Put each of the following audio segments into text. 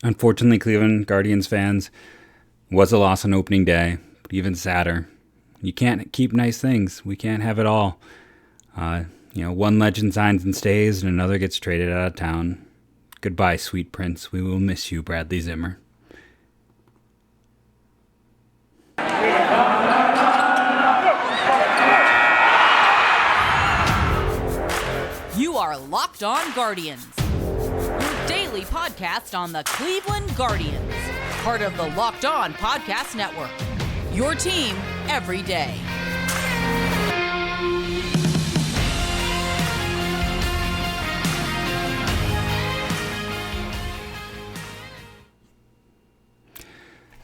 Unfortunately, Cleveland Guardians fans, was a loss on opening day, but even sadder. You can't keep nice things. We can't have it all. One legend signs and stays, and another gets traded out of town. Goodbye, sweet prince. We will miss you, Bradley Zimmer. You are Locked On Guardians, your daily podcast on the Cleveland Guardians, part of the Locked On Podcast Network, your team every day.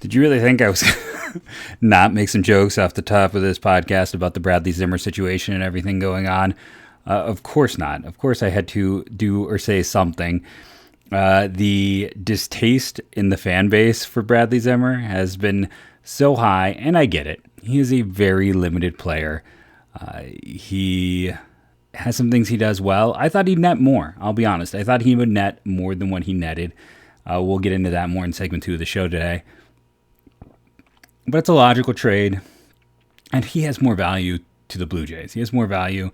Did you really think I was not make some jokes off the top of this podcast about the Bradley Zimmer situation and everything going on? Of course not. Of course I had to do or say something. The distaste in the fan base for Bradley Zimmer has been so high, and I get it. He is a very limited player. He has some things he does well. I thought he'd net more. I'll be honest. I thought he would net more than what he netted. We'll get into that more in segment 2 of the show today. But it's a logical trade, and he has more value to the Blue Jays. He has more value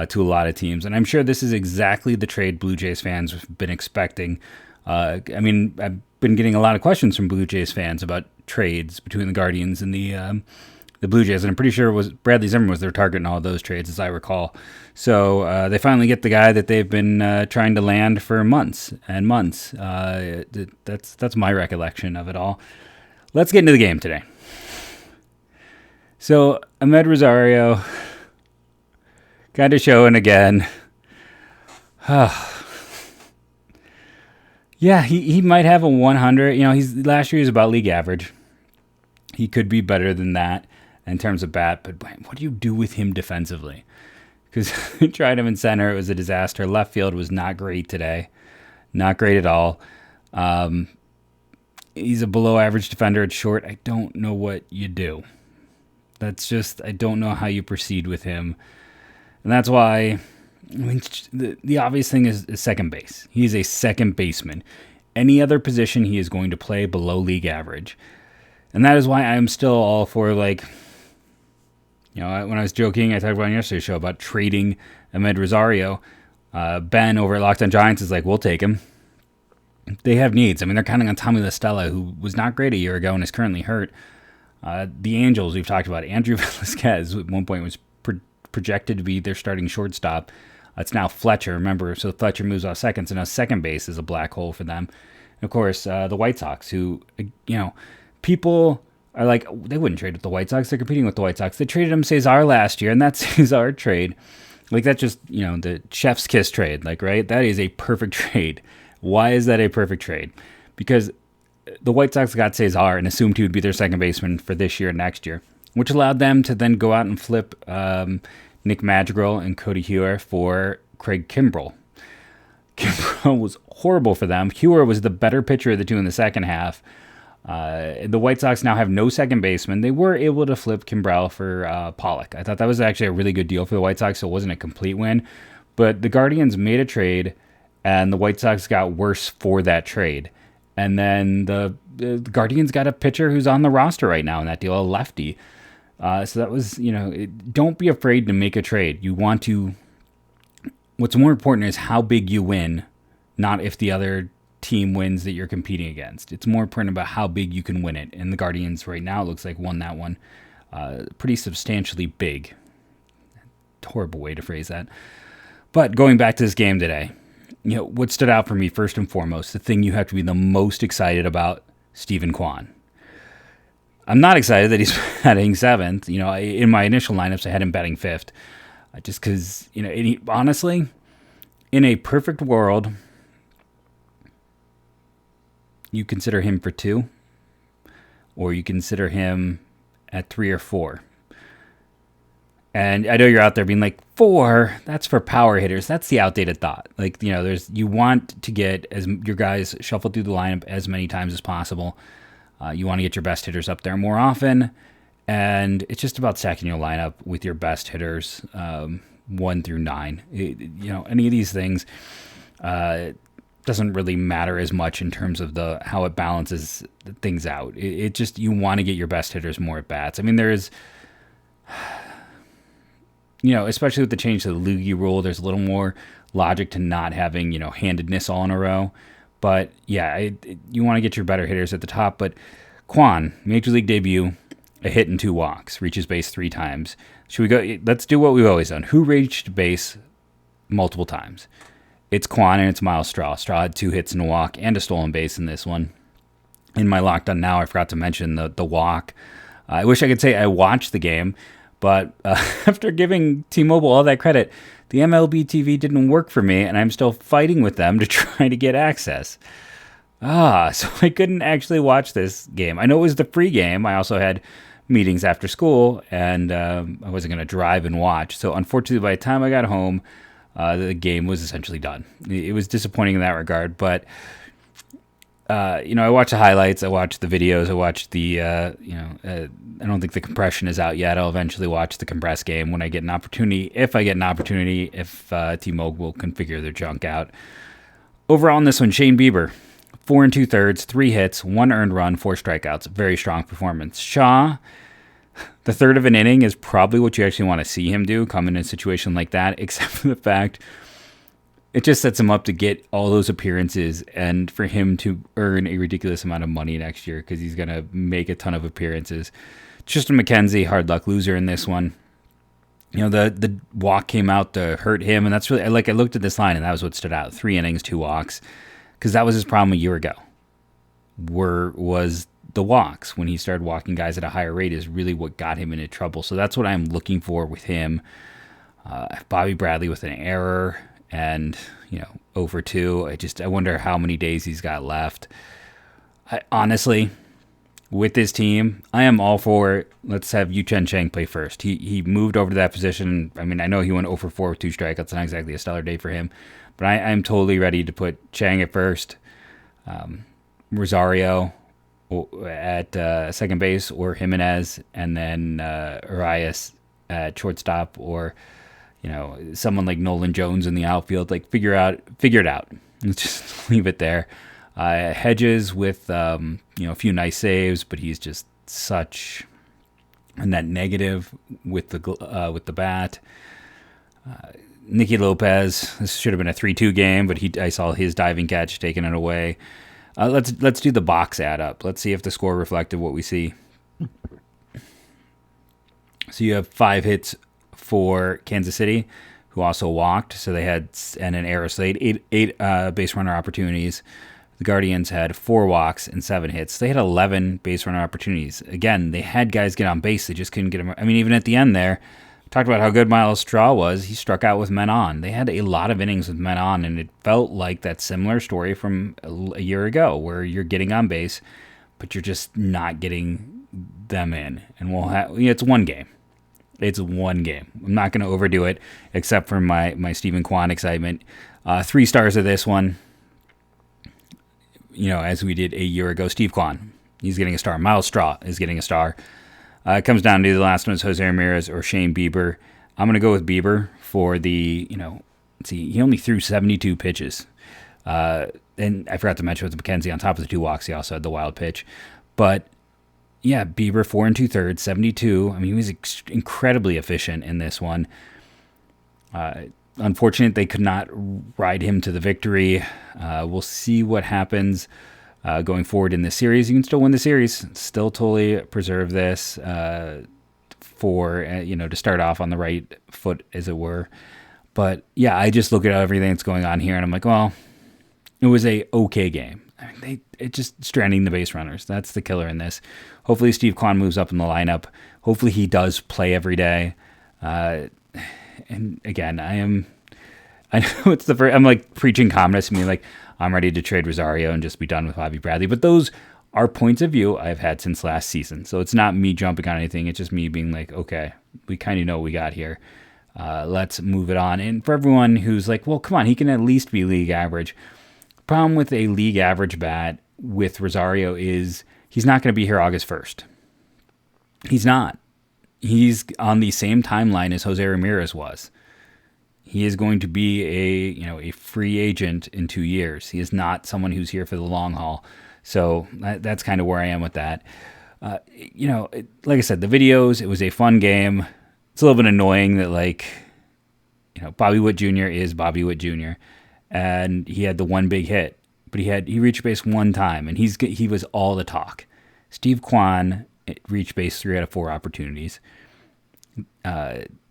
to a lot of teams, and I'm sure this is exactly the trade Blue Jays fans have been expecting. I've been getting a lot of questions from Blue Jays fans about trades between the Guardians and the Blue Jays, and I'm pretty sure Bradley Zimmer was their target in all of those trades, as I recall. So they finally get the guy that they've been trying to land for months and months. That's my recollection of it all. Let's get into the game today. So Amed Rosario kind of showing again. Yeah, he might have a 100. Last year he was about league average. He could be better than that in terms of bat, but what do you do with him defensively? Because we tried him in center, it was a disaster. Left field was not great today. Not great at all. He's a below average defender at short. I don't know what you do. I don't know how you proceed with him. And that's why, the obvious thing is second base. He's a second baseman. Any other position, he is going to play below league average. And that is why I'm still all for, when I was joking, I talked about on yesterday's show about trading Amed Rosario. Ben over at Locked On Giants is like, we'll take him. They have needs. They're counting on Tommy La Stella, who was not great a year ago and is currently hurt. The Angels, we've talked about. Andrew Velasquez at one point was projected to be their starting shortstop. It's now Fletcher, remember, so Fletcher moves off second, so now second base is a black hole for them. And of course, the White Sox, who, people are like, they wouldn't trade with the White Sox, they're competing with the White Sox. They traded him Cesar last year, and that Cesar trade, that's just, the chef's kiss trade, right? That is a perfect trade. Why is that a perfect trade? Because the White Sox got Cesar and assumed he would be their second baseman for this year and next year, which allowed them to then go out and flip Nick Madrigal and Cody Heuer for Craig Kimbrell. Kimbrell was horrible for them. Heuer was the better pitcher of the two in the second half. The White Sox now have no second baseman. They were able to flip Kimbrell for Pollock. I thought that was actually a really good deal for the White Sox, so it wasn't a complete win. But the Guardians made a trade, and the White Sox got worse for that trade. And then the Guardians got a pitcher who's on the roster right now in that deal, a lefty. So that was, don't be afraid to make a trade. What's more important is how big you win, not if the other team wins that you're competing against. It's more important about how big you can win it. And the Guardians right now, it looks like, won that one pretty substantially big. Horrible way to phrase that. But going back to this game today, what stood out for me first and foremost, the thing you have to be the most excited about, Steven Kwan. I'm not excited that he's batting seventh. In my initial lineups, I had him batting fifth. Just because, honestly, in a perfect world, you consider him for 2, or you consider him at 3 or 4. And I know you're out there being like, 4, that's for power hitters. That's the outdated thought. You want to get your guys shuffled through the lineup as many times as possible. You want to get your best hitters up there more often. And it's just about stacking your lineup with your best hitters, 1 through 9. Any of these things. doesn't really matter as much in terms of how it balances things out. It just, you want to get your best hitters more at bats. I mean, there is, especially with the change to the loogie rule, there's a little more logic to not having, handedness all in a row. But yeah, you want to get your better hitters at the top. But Kwan, Major League debut, a hit and 2 walks, reaches base 3 times. Should we go? Let's do what we've always done. Who reached base multiple times? It's Kwan and it's Myles Straw. Straw had 2 hits and a walk and a stolen base in this one. In my Locked On Now, I forgot to mention the walk. I wish I could say I watched the game, but after giving T-Mobile all that credit, the MLB TV didn't work for me, and I'm still fighting with them to try to get access. So I couldn't actually watch this game. I know it was the free game. I also had meetings after school, and I wasn't going to drive and watch. So unfortunately, by the time I got home, the game was essentially done. It was disappointing in that regard, but I watched the highlights, I watched the videos, I watched the, I don't think the compression is out yet. I'll eventually watch the compressed game when I get an opportunity, if T-Mobile can figure their junk out. Overall in this one, Shane Bieber, 4 2/3, 3 hits, 1 earned run, 4 strikeouts. Very strong performance. Shaw, the third of an inning is probably what you actually want to see him do, come in a situation like that, except for the fact it just sets him up to get all those appearances and for him to earn a ridiculous amount of money next year because he's going to make a ton of appearances. Tristan McKenzie, hard luck loser in this one. The walk came out to hurt him, and that's really, I looked at this line, and that was what stood out. 3 innings, 2 walks, because that was his problem a year ago. Was the walks when he started walking guys at a higher rate is really what got him into trouble. So that's what I'm looking for with him. Bobby Bradley with an error and 0 for 2. I wonder how many days he's got left. Honestly, with this team, I am all for let's have Yuchen Chang play first. He moved over to that position. I mean, I know he went 0 for 4 with 2 strikeouts. Not exactly a stellar day for him, but I'm totally ready to put Chang at first, Rosario at second base, or Jimenez, and then Arias at shortstop, or someone like Nolan Jones in the outfield. Figure it out. Let's just leave it there. Hedges with a few nice saves, but he's just such a net negative with the bat. Nikki Lopez, this should have been a 3-2 game, but I saw his diving catch taking it away. Let's do the box add up. Let's see if the score reflected what we see. So you have 5 hits for Kansas City, who also walked. So they had an error. So they had 8 base runner opportunities. The Guardians had 4 walks and 7 hits. They had 11 base runner opportunities. Again, they had guys get on base. They just couldn't get them. I mean, even at the end there, talked about how good Myles Straw was. He struck out with men on. They had a lot of innings with men on, and it felt like that similar story from a year ago where you're getting on base, but you're just not getting them in. And it's one game. It's one game. I'm not going to overdo it, except for my Steven Kwan excitement. 3 stars of this one. As we did a year ago, Steve Kwan, he's getting a star. Myles Straw is getting a star. It comes down to the last one is Jose Ramirez or Shane Bieber. I'm going to go with Bieber for the, let's see, he only threw 72 pitches. And I forgot to mention with McKenzie on top of the 2 walks, he also had the wild pitch. But yeah, Bieber 4 2/3, 72. I mean, he was incredibly efficient in this one. Unfortunate they could not ride him to the victory. We'll see what happens going forward in this series. You can still win the series, still totally preserve this for to start off on the right foot, as it were. But yeah, I just look at everything that's going on here, and I'm like, well, it was a okay game. I mean, it just stranding the base runners. That's the killer in this. Hopefully Steve Kwan moves up in the lineup. Hopefully he does play every day. And again, I know it's the first, I'm like preaching calmness. I mean, like, I'm ready to trade Rosario and just be done with Bobby Bradley. But those are points of view I've had since last season. So it's not me jumping on anything. It's just me being like, okay, we kind of know what we got here. Let's move it on. And for everyone who's like, well, come on, he can at least be league average. Problem with a league average bat with Rosario is he's not going to be here August 1st. He's not. He's on the same timeline as Jose Ramirez was. He is going to be a free agent in 2 years. He is not someone who's here for the long haul. So that's kind of where I am with that. Like I said, the videos, it was a fun game. It's a little bit annoying that Bobby Witt Jr. is Bobby Witt Jr. and he had the one big hit, but he reached base one time, and he was all the talk. Steve Kwan reached base 3 out of 4 opportunities.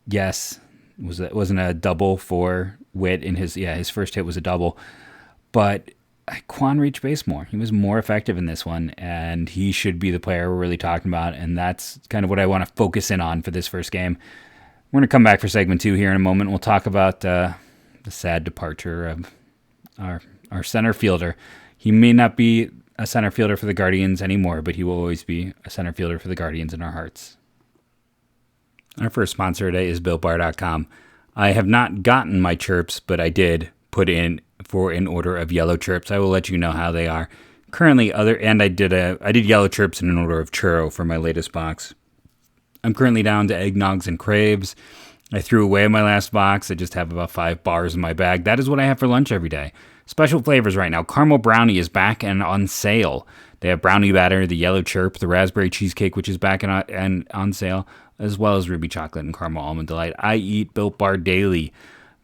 Yes, wasn't a double for Witt in his first hit was a double, but Kwan reached base more. He was more effective in this one, and he should be the player we're really talking about, and that's kind of what I want to focus in on for this first game. We're going to come back for segment 2 here in a moment. We'll talk about the sad departure of our center fielder. He may not be a center fielder for the Guardians anymore, but he will always be a center fielder for the Guardians in our hearts. Our first sponsor today is BuiltBar.com. I have not gotten my chirps, but I did put in for an order of yellow chirps. I will let you know how they are. Currently, I did yellow chirps in an order of churro for my latest box. I'm currently down to eggnogs and crabes. I threw away my last box. I just have about 5 bars in my bag. That is what I have for lunch every day. Special flavors right now. Caramel brownie is back and on sale. They have brownie batter, the yellow chirp, the raspberry cheesecake, which is back and on sale, as well as ruby chocolate and caramel almond delight. I eat Built Bar daily.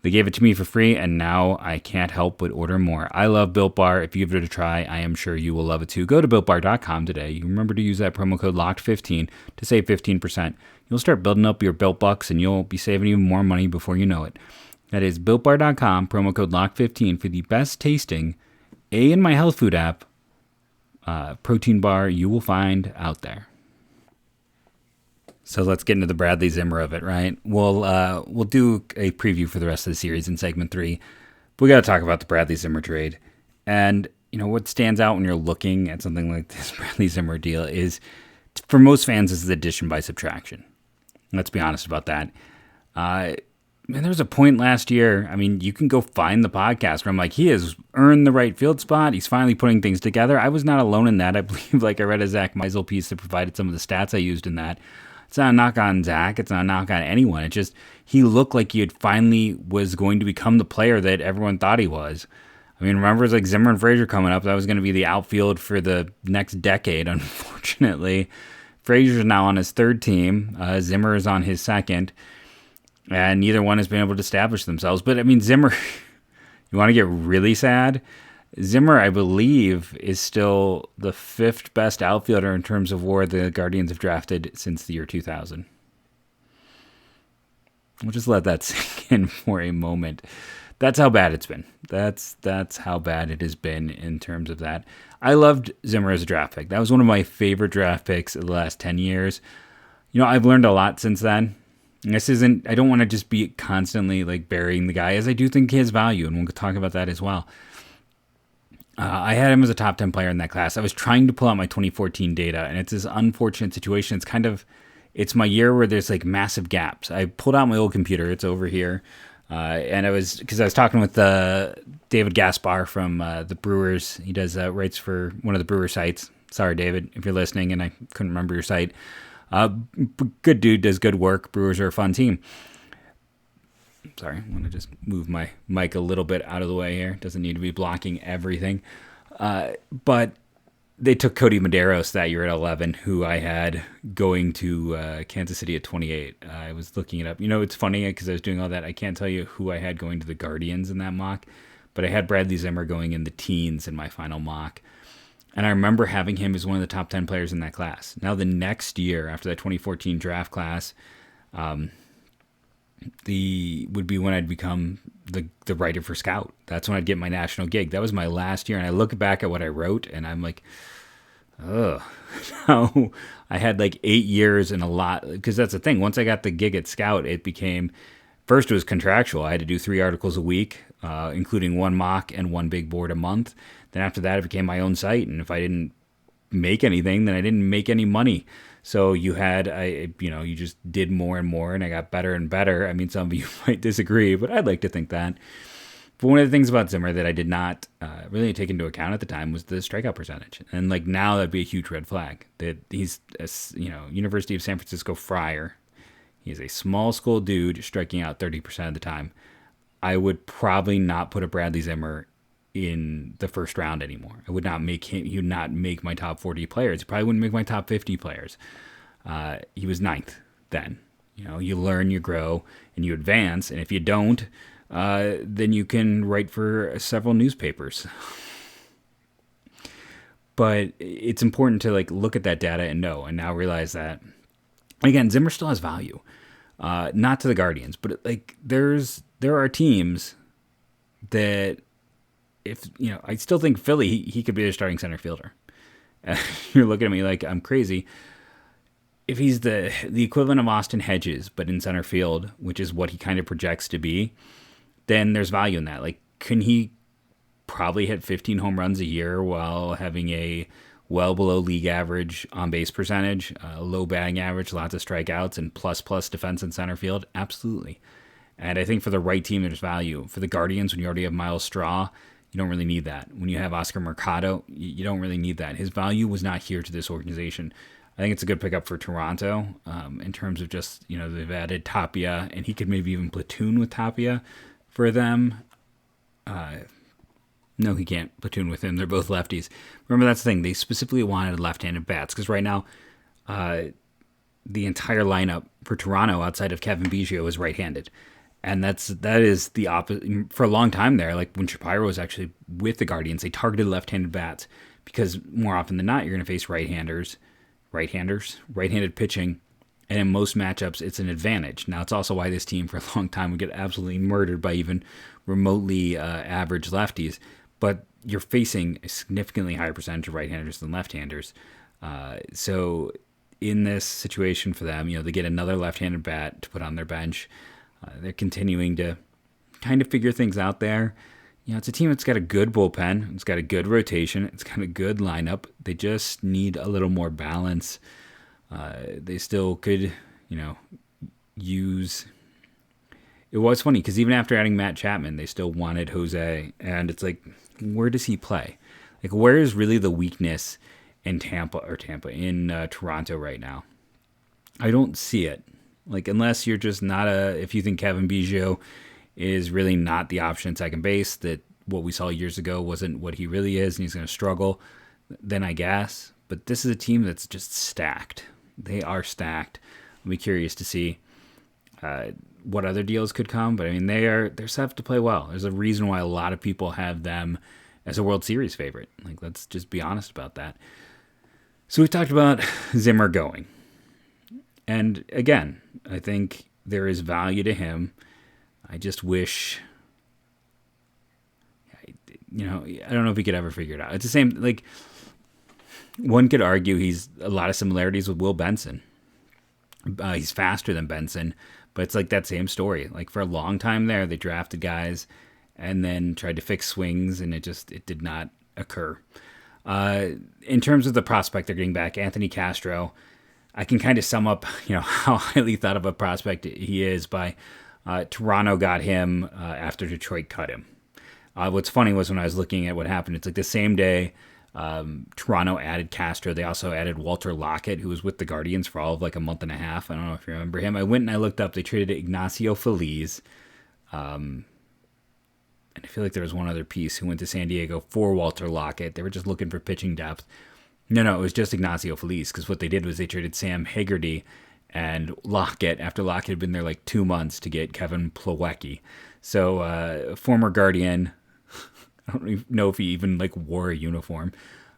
They gave it to me for free, and now I can't help but order more. I love Built Bar. If you give it a try, I am sure you will love it too. Go to BuiltBar.com today. Remember to use that promo code LOCKED15 to save 15%. You'll start building up your Built Bucks, and you'll be saving even more money before you know it. That is BuiltBar.com, promo code LOCKED15 for the best tasting in my health food app protein bar you will find out there. So let's get into the Bradley Zimmer of it, right? We'll do a preview for the rest of the series in segment 3. But we got to talk about the Bradley Zimmer trade. And, what stands out when you're looking at something like this Bradley Zimmer deal is, for most fans, this is addition by subtraction. Let's be honest about that. There was a point last year, you can go find the podcast where I'm like, he has earned the right field spot. He's finally putting things together. I was not alone in that. I believe I read a Zach Meisel piece that provided some of the stats I used in that. It's not a knock on Zach. It's not a knock on anyone. It's just he looked like he had finally was going to become the player that everyone thought he was. Remember, it was like Zimmer and Frazier coming up. That was going to be the outfield for the next decade, unfortunately. Frazier's now on his 3rd team. Zimmer is on his 2nd. And neither one has been able to establish themselves. But, Zimmer, you want to get really sad? Zimmer, I believe, is still the 5th best outfielder in terms of WAR the Guardians have drafted since the year 2000. We'll just let that sink in for a moment. That's how bad it's been. That's how bad it has been in terms of that. I loved Zimmer as a draft pick. That was one of my favorite draft picks of the last 10 years. I've learned a lot since then. I don't want to just be constantly burying the guy, as I do think he has value, and we'll talk about that as well. I had him as a top 10 player in that class. I was trying to pull out my 2014 data, and it's this unfortunate situation. It's my year where there's massive gaps. I pulled out my old computer. It's over here. And because I was talking with David Gaspar from the Brewers. He does writes for one of the Brewer sites. Sorry, David, if you're listening and I couldn't remember your site. Good dude, does good work. Brewers are a fun team. Sorry, I'm going to just move my mic a little bit out of the way here. Doesn't need to be blocking everything. But they took Cody Medeiros that year at 11, who I had going to Kansas City at 28. I was looking it up. It's funny because I was doing all that. I can't tell you who I had going to the Guardians in that mock, but I had Bradley Zimmer going in the teens in my final mock. And I remember having him as one of the top 10 players in that class. Now, the next year, after that 2014 draft class, would be when I'd become the writer for Scout. That's when I'd get my national gig. That was my last year, and I look back at what I wrote, and I'm like, ugh. Now, I had 8 years and a lot, because that's the thing. Once I got the gig at Scout, it became, first it was contractual. I had to do 3 articles a week, including 1 mock and 1 big board a month. Then after that, it became my own site, and if I didn't make anything, then I didn't make any money. So you just did more and more, and I got better and better. Some of you might disagree, but I'd like to think that. But one of the things about Zimmer that I did not really take into account at the time was the strikeout percentage. And now that'd be a huge red flag that he's, University of San Francisco Friar. He's a small school dude striking out 30% of the time. I would probably not put a Bradley Zimmer in the first round anymore. I would not make him. He would not make my top 40 players. He probably wouldn't make my top 50 players. He was ninth then. You learn, you grow, and you advance. And if you don't, then you can write for several newspapers. But it's important to look at that data and now realize that, again, Zimmer still has value. Not to the Guardians, but there are teams that I still think Philly, he could be their starting center fielder. You're looking at me like I'm crazy. If he's the equivalent of Austin Hedges, but in center field, which is what he kind of projects to be, then there's value in that. Can he probably hit 15 home runs a year while having a well below league average on base percentage, low batting average, lots of strikeouts, and plus defense in center field? Absolutely. And I think for the right team, there's value. For the Guardians, when you already have Myles Straw, you don't really need that. When you have Oscar Mercado, you don't really need that. His value was not here to this organization. I think it's a good pickup for Toronto in terms of just, they've added Tapia, and he could maybe even platoon with Tapia for them. No, he can't platoon with him. They're both lefties. Remember, that's the thing. They specifically wanted left-handed bats because right now the entire lineup for Toronto outside of Kevin Biggio is right-handed. And that is the opposite. For a long time there, when Shapiro was actually with the Guardians, they targeted left-handed bats because more often than not, you're going to face right-handed pitching, and in most matchups, it's an advantage. Now, it's also why this team for a long time would get absolutely murdered by even remotely average lefties, but you're facing a significantly higher percentage of right-handers than left-handers. So in this situation for them, they get another left-handed bat to put on their bench. They're continuing to kind of figure things out there. It's a team that's got a good bullpen. It's got a good rotation. It's got a good lineup. They just need a little more balance. They still could, use... It was funny because even after adding Matt Chapman, they still wanted Jose. And it's where does he play? Where is really the weakness in Toronto right now? I don't see it. Unless you're just not if you think Kevin Biggio is really not the option at second base, that what we saw years ago wasn't what he really is and he's going to struggle, then I guess. But this is a team that's just stacked. They are stacked. I'll be curious to see what other deals could come. But, they're set up to play well. There's a reason why a lot of people have them as a World Series favorite. Let's just be honest about that. So we talked about Zimmer going. And again, I think there is value to him. I just wish, I don't know if he could ever figure it out. It's the same, one could argue he's a lot of similarities with Will Benson. He's faster than Benson, but it's that same story. For a long time there, they drafted guys and then tried to fix swings, and it did not occur. In terms of the prospect they're getting back, Anthony Castro, I can kind of sum up, how highly thought of a prospect he is by Toronto got him after Detroit cut him. What's funny was when I was looking at what happened, it's the same day Toronto added Castro. They also added Walter Lockett, who was with the Guardians for all of a month and a half. I don't know if you remember him. I went and I looked up. They traded Ignacio Feliz. And I feel there was one other piece who went to San Diego for Walter Lockett. They were just looking for pitching depth. No, it was just Ignacio Feliz, because what they did was they traded Sam Haggerty and Lockett after Lockett had been there 2 months to get Kevin Plawecki. So former Guardian, I don't even know if he even wore a uniform.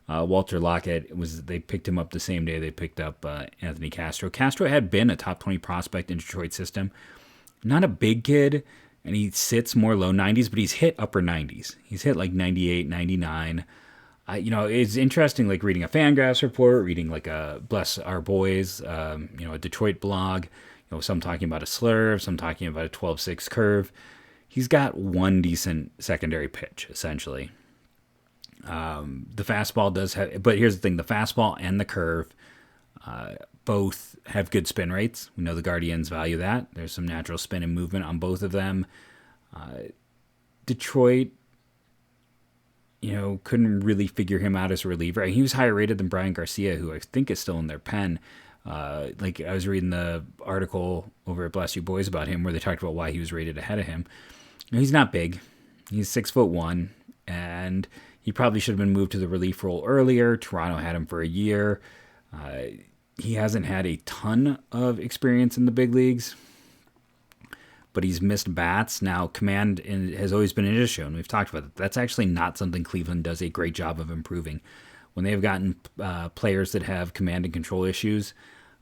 Walter Lockett, they picked him up the same day they picked up Anthony Castro. Castro had been a top 20 prospect in Detroit's system. Not a big kid, and he sits more low 90s, but he's hit upper 90s. He's hit 98, 99. It's interesting, reading a Fangraphs report, reading a Bless Our Boys, a Detroit blog, some talking about a slurve, some talking about a 12-6 curve. He's got one decent secondary pitch, essentially. The fastball does have, but here's the thing, the fastball and the curve both have good spin rates. We know the Guardians value that. There's some natural spin and movement on both of them. Detroit, couldn't really figure him out as a reliever. He was higher rated than Brian Garcia, who I think is still in their pen. I was reading the article over at Bless You Boys about him where they talked about why he was rated ahead of him. He's not big. He's 6'1", and he probably should have been moved to the relief role earlier. Toronto had him for a year. He hasn't had a ton of experience in the big leagues, but he's missed bats. Now, command has always been an issue, and we've talked about it. That's actually not something Cleveland does a great job of improving. When they've gotten players that have command and control issues,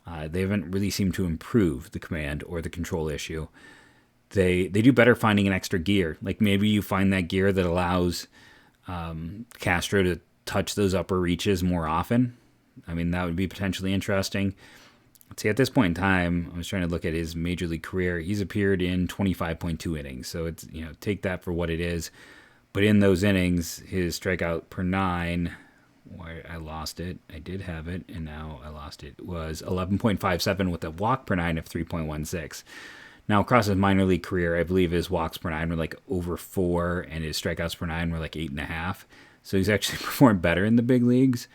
they haven't really seemed to improve the command or the control issue. They do better finding an extra gear. Like maybe you find that gear that allows Castro to touch those upper reaches more often. I mean, that would be potentially interesting. Let's see, at this point in time, I was trying to look at his major league career. He's appeared in 25.2 innings. So it's, take that for what it is. But in those innings, his strikeout per nine, I lost it. I did have it, and now I lost it. Was 11.57 with a walk per nine of 3.16. Now, across his minor league career, I believe his walks per nine were like over 4, and his strikeouts per nine were like 8.5. So he's actually performed better in the big leagues.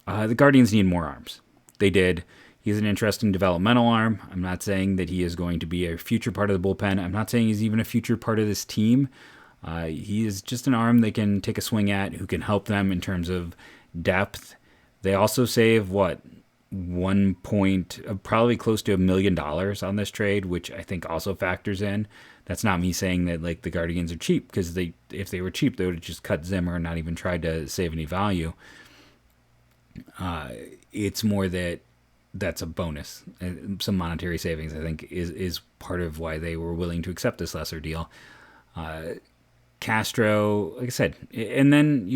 The Guardians need more arms. They did. He's an interesting developmental arm. I'm not saying that he is going to be a future part of the bullpen. I'm not saying he's even a future part of this team. He is just an arm they can take a swing at, who can help them in terms of depth. They also save, probably close to $1 million on this trade, which I think also factors in. That's not me saying that like the Guardians are cheap, because if they were cheap, they would have just cut Zimmer and not even tried to save any value. It's more that's a bonus. Some monetary savings, I think, is part of why they were willing to accept this lesser deal. Castro, like I said, and then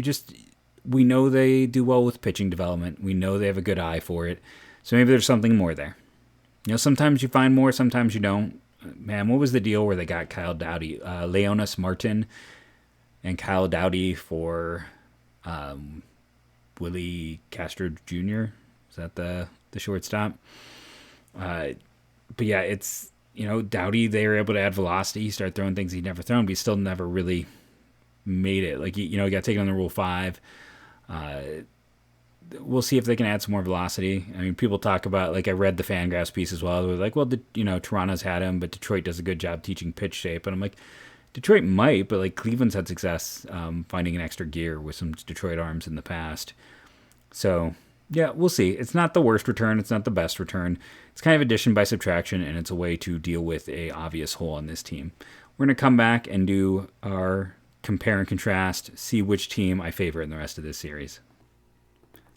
we know they do well with pitching development. We know they have a good eye for it. So maybe there's something more there. Sometimes you find more, sometimes you don't. Man, what was the deal where they got Kyle Dowdy? Leonis Martin and Kyle Dowdy for Willie Castro Jr.? Is that the shortstop? But yeah, it's, Dowdy, they were able to add velocity. He started throwing things he'd never thrown, but he still never really made it. Like, he got taken on the Rule 5. We'll see if they can add some more velocity. I mean, people talk about, like, I read the Fangraphs piece as well. They're like, well, Toronto's had him, but Detroit does a good job teaching pitch shape. And I'm like, Detroit might, but like Cleveland's had success finding an extra gear with some Detroit arms in the past. So yeah, we'll see. It's not the worst return. It's not the best return. It's kind of addition by subtraction, and it's a way to deal with a obvious hole on this team. We're going to come back and do our compare and contrast, see which team I favor in the rest of this series.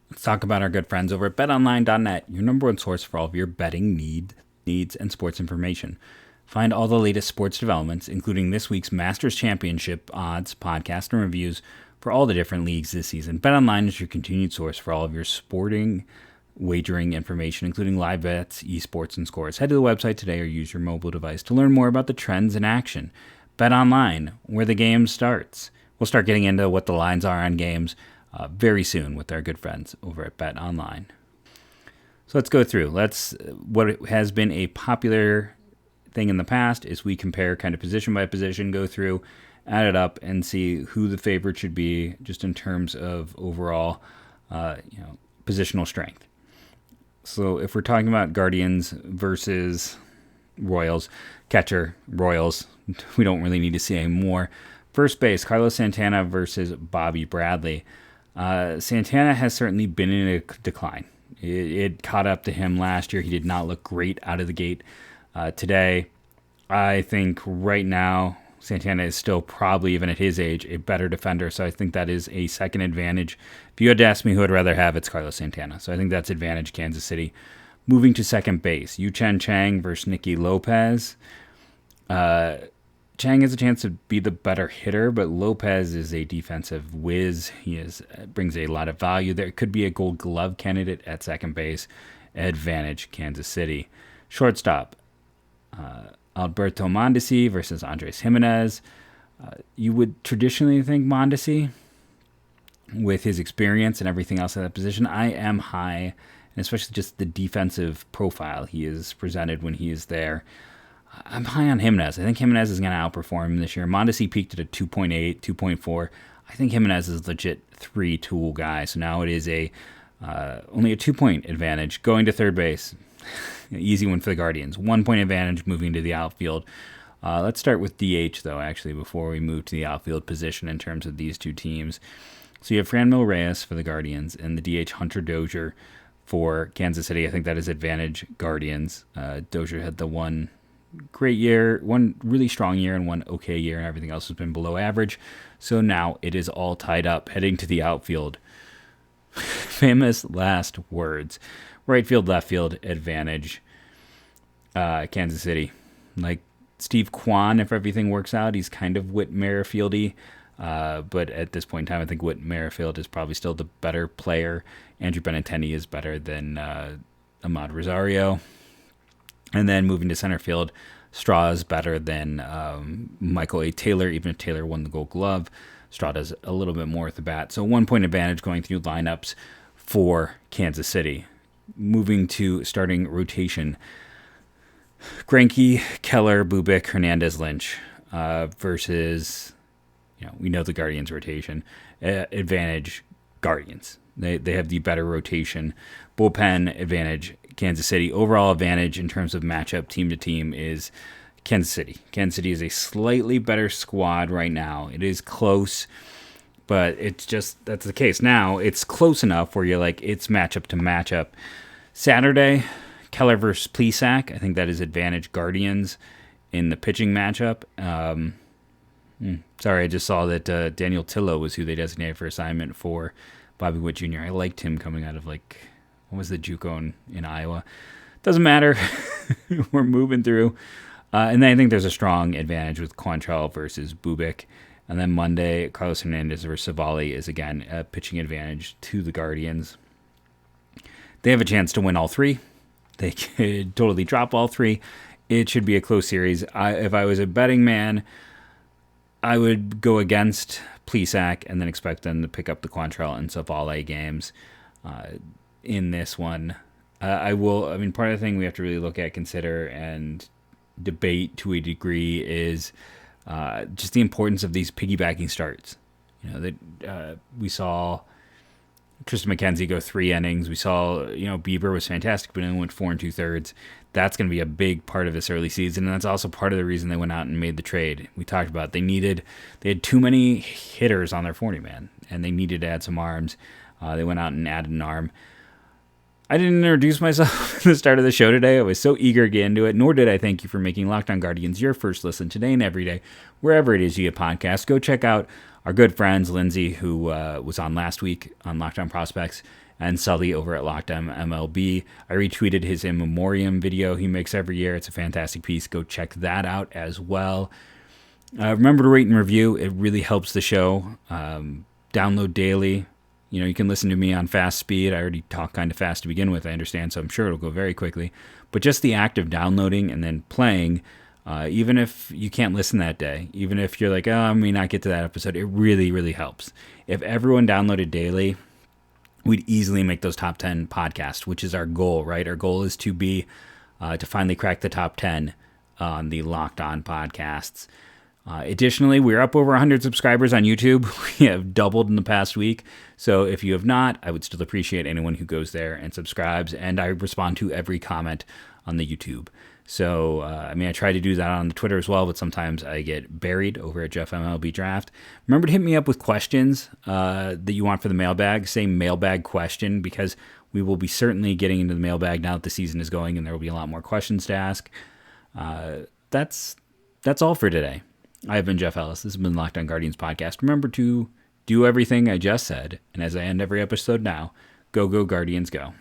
Let's talk about our good friends over at betonline.net, your number one source for all of your betting needs, and sports information. Find all the latest sports developments, including this week's Masters Championship odds, podcast, and reviews for all the different leagues this season. BetOnline is your continued source for all of your sporting wagering information, including live bets, esports, and scores. Head to the website today or use your mobile device to learn more about the trends in action. BetOnline, where the game starts. We'll start getting into what the lines are on games very soon with our good friends over at BetOnline. So let's go through. What has been a popular thing in the past is we compare kind of position by position, go through, add it up, and see who the favorite should be just in terms of overall positional strength. So if we're talking about Guardians versus Royals, catcher, Royals, we don't really need to see any more. First base, Carlos Santana versus Bobby Bradley. Santana has certainly been in a decline. It caught up to him last year. He did not look great out of the gate today. I think right now Santana is still probably, even at his age, a better defender. So I think that is a second advantage. If you had to ask me who I'd rather have, it's Carlos Santana. So I think that's advantage Kansas City. Moving to second base, Yuchen Chang versus Nikki Lopez. Chang has a chance to be the better hitter, but Lopez is a defensive whiz. He brings a lot of value. There could be a Gold Glove candidate at second base. Advantage Kansas City. Shortstop, Alberto Monteci versus Andres Jimenez. You would traditionally think Monteci, with his experience and everything else in that position. I am high, and especially just the defensive profile he is presented when he is there. I'm high on Jimenez. I think Jimenez is going to outperform him this year. Monteci peaked at a 2.8, 2.4. I think Jimenez is a legit 3-tool guy, so now it is only a 2-point advantage. Going to third base, easy one for the Guardians. 1-point advantage moving to the outfield. Let's start with DH, though, actually, before we move to the outfield position in terms of these two teams. So you have Franmil Reyes for the Guardians and the DH Hunter Dozier for Kansas City. I think that is advantage Guardians. Dozier had the one great year, one really strong year, and one okay year, and everything else has been below average. So now it is all tied up, heading to the outfield. Famous last words. Right field, left field, advantage Kansas City. Like Steve Kwan, if everything works out, he's kind of Whit Merrifield-y. But at this point in time, I think Whit Merrifield is probably still the better player. Andrew Benintendi is better than Amed Rosario. And then moving to center field, Straw is better than Michael A. Taylor, even if Taylor won the Gold Glove. Straw does a little bit more at the bat. So 1 point advantage going through lineups for Kansas City. Moving to starting rotation, Greinke, Keller, Bubic, Hernandez, Lynch versus, we know the Guardians rotation. Advantage Guardians. They have the better rotation. Bullpen advantage Kansas City. Overall advantage in terms of matchup team to team is Kansas City. Kansas City is a slightly better squad right now. It is close, but it's just, that's the case. Now it's close enough where you're like, it's matchup to matchup. Saturday, Keller versus Plesac. I think that is advantage Guardians in the pitching matchup. Sorry, I just saw that Daniel Tillo was who they designated for assignment for Bobby Witt Jr. I liked him coming out of, what was the JUCO in Iowa? Doesn't matter. We're moving through. And then I think there's a strong advantage with Quantrill versus Bubic. And then Monday, Carlos Hernandez versus Savali is, again, a pitching advantage to the Guardians. They have a chance to win all three. They could totally drop all three. It should be a close series. If I was a betting man, I would go against Plesac and then expect them to pick up the Quantrill and Savali games in this one. Part of the thing we have to really look at, consider, and debate to a degree is just the importance of these piggybacking starts. We saw Tristan McKenzie go 3 innings. We saw, Bieber was fantastic, but only went 4 2/3. That's going to be a big part of this early season, and that's also part of the reason they went out and made the trade. We talked about they had too many hitters on their 40-man, and they needed to add some arms. They went out and added an arm. I didn't introduce myself at the start of the show today. I was so eager to get into it, nor did I thank you for making Locked On Guardians your first listen today and every day, wherever it is you get podcasts. Go check out our good friends, Lindsay, who was on last week on Locked On Prospects, and Sully over at Locked On MLB. I retweeted his In Memoriam video he makes every year. It's a fantastic piece. Go check that out as well. Remember to rate and review. It really helps the show. Download daily. You can listen to me on fast speed. I already talk kind of fast to begin with, I understand, so I'm sure it'll go very quickly. But just the act of downloading and then playing, even if you can't listen that day, even if you're like, I may not get to that episode, it really, really helps. If everyone downloaded daily, we'd easily make those top 10 podcasts, which is our goal, right? Our goal is to be, to finally crack the top 10 on the Locked On podcasts. Additionally, we're up over 100 subscribers on YouTube. We have doubled in the past week. So if you have not, I would still appreciate anyone who goes there and subscribes. And I respond to every comment on the YouTube. So, I try to do that on the Twitter as well, but sometimes I get buried over at Jeff MLB Draft. Remember to hit me up with questions that you want for the mailbag. Say mailbag question, because we will be certainly getting into the mailbag now that the season is going, and there will be a lot more questions to ask. That's all for today. I've been Jeff Ellis. This has been Locked On Guardians podcast. Remember to do everything I just said, and as I end every episode now, go Guardians go.